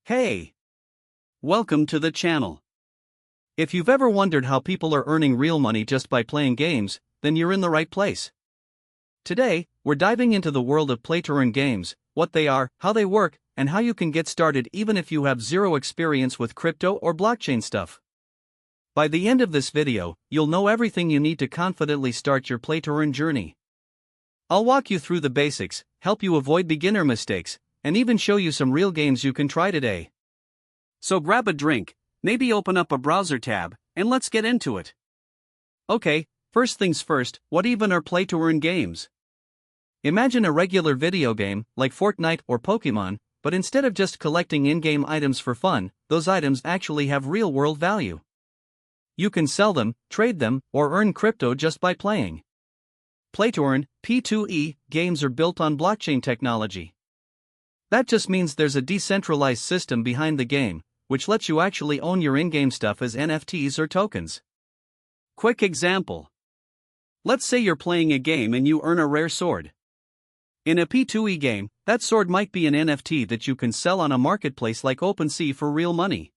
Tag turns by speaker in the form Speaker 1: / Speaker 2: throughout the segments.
Speaker 1: Hey! Welcome to the channel. If you've ever wondered how people are earning real money just by playing games, then you're in the right place. Today, we're diving into the world of play-to-earn games, what they are, how they work, and how you can get started even if you have zero experience with crypto or blockchain stuff. By the end of this video, you'll know everything you need to confidently start your play-to-earn journey. I'll walk you through the basics, help you avoid beginner mistakes, and even show you some real games you can try today. So grab a drink, maybe open up a browser tab, and let's get into it. Okay, first things first, what even are play-to-earn games? Imagine a regular video game, like Fortnite or Pokemon, but instead of just collecting in-game items for fun, those items actually have real-world value. You can sell them, trade them, or earn crypto just by playing. Play-to-earn, P2E, games are built on blockchain technology. That just means there's a decentralized system behind the game, which lets you actually own your in-game stuff as NFTs or tokens. Quick example. Let's say you're playing a game and you earn a rare sword. In a P2E game, that sword might be an NFT that you can sell on a marketplace like OpenSea for real money.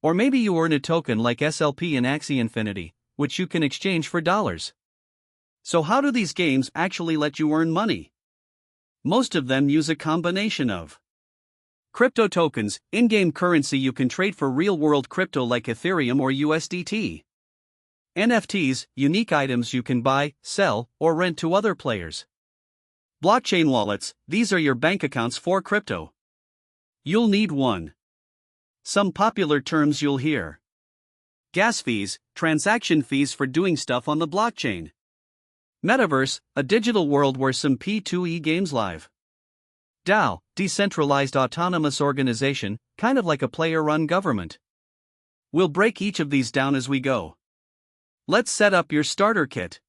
Speaker 1: Or maybe you earn a token like SLP in Axie Infinity, which you can exchange for dollars. So how do these games actually let you earn money? Most of them use a combination of crypto tokens, in-game currency you can trade for real-world crypto like Ethereum or USDT. NFTs, unique items you can buy, sell, or rent to other players. Blockchain wallets, these are your bank accounts for crypto. You'll need one. Some popular terms you'll hear. Gas fees, transaction fees for doing stuff on the blockchain. Metaverse, a digital world where some P2E games live. DAO, decentralized autonomous organization, kind of like a player-run government. We'll break each of these down as we go. Let's set up your starter kit.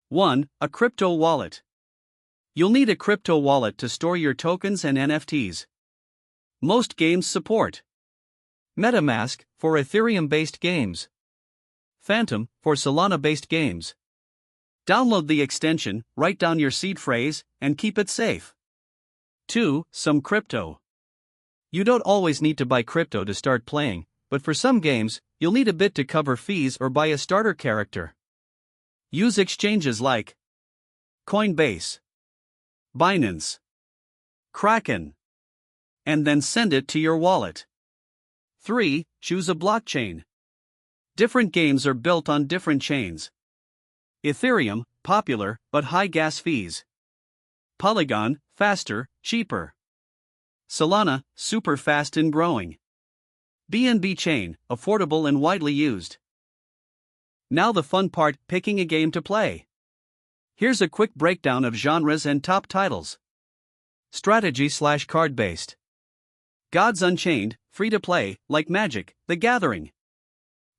Speaker 1: 1. A crypto wallet. You'll need a crypto wallet to store your tokens and NFTs. Most games support MetaMask, for Ethereum-based games. Phantom, for Solana-based games. Download the extension, write down your seed phrase, and keep it safe. 2. Some crypto. You don't always need to buy crypto to start playing, but for some games, you'll need a bit to cover fees or buy a starter character. Use exchanges like Coinbase, Binance, Kraken, and then send it to your wallet. 3. Choose a blockchain. Different games are built on different chains. Ethereum, popular, but high gas fees. Polygon, faster, cheaper. Solana, super fast and growing. BNB chain, affordable and widely used. Now the fun part, picking a game to play. Here's a quick breakdown of genres and top titles. Strategy/card-based. Gods Unchained, free to play, like Magic, The Gathering.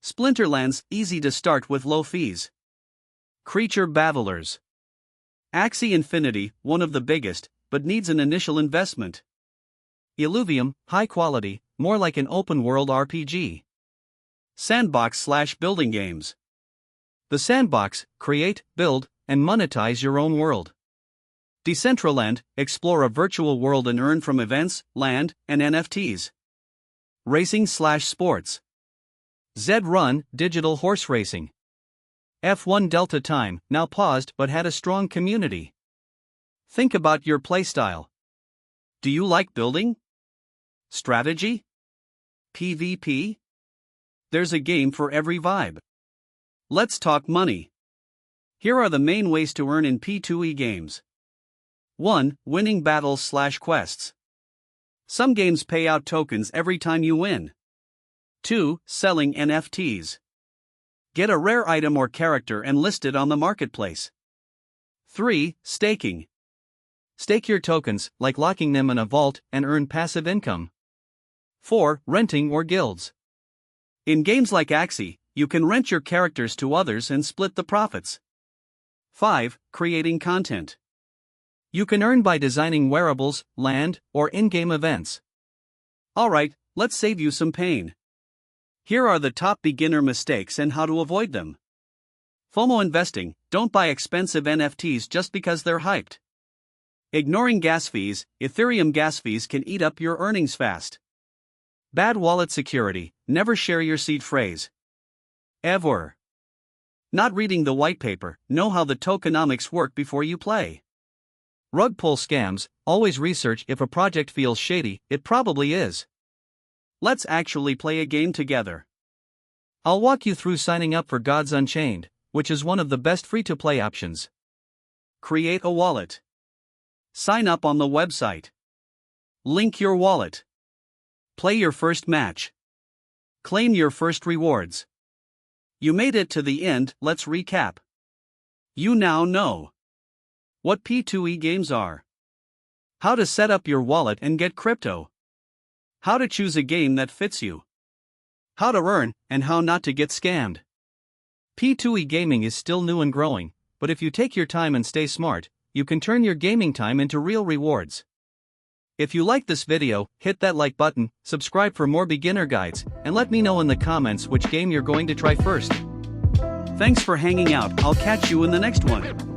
Speaker 1: Splinterlands, easy to start with low fees. Creature Battlers. Axie Infinity, one of the biggest, but needs an initial investment. Illuvium, high quality, more like an open-world RPG. Sandbox/building games. The Sandbox, create, build, and monetize your own world. Decentraland, explore a virtual world and earn from events, land, and NFTs. Racing/sports. Zed Run, digital horse racing. F1 Delta Time, now paused but had a strong community. Think about your playstyle. Do you like building? Strategy? PvP? There's a game for every vibe. Let's talk money. Here are the main ways to earn in P2E games. 1. Winning battles/quests. Some games pay out tokens every time you win. 2. Selling NFTs. Get a rare item or character and list it on the marketplace. 3. Staking. Stake your tokens, like locking them in a vault, and earn passive income. 4. Renting or guilds. In games like Axie, you can rent your characters to others and split the profits. 5. Creating content. You can earn by designing wearables, land, or in-game events. Alright, let's save you some pain. Here are the top beginner mistakes and how to avoid them. FOMO investing, don't buy expensive NFTs just because they're hyped. Ignoring gas fees, Ethereum gas fees can eat up your earnings fast. Bad wallet security, never share your seed phrase. Ever. Not reading the white paper, know how the tokenomics work before you play. Rug pull scams, always research if a project feels shady, it probably is. Let's actually play a game together. I'll walk you through signing up for Gods Unchained, which is one of the best free-to-play options. Create a wallet. Sign up on the website. Link your wallet. Play your first match. Claim your first rewards. You made it to the end, let's recap. You now know what P2E games are, how to set up your wallet and get crypto, how to choose a game that fits you, how to earn, and how not to get scammed. P2E gaming is still new and growing, but if you take your time and stay smart, you can turn your gaming time into real rewards. If you like this video, hit that like button, subscribe for more beginner guides, and let me know in the comments which game you're going to try first. Thanks for hanging out, I'll catch you in the next one.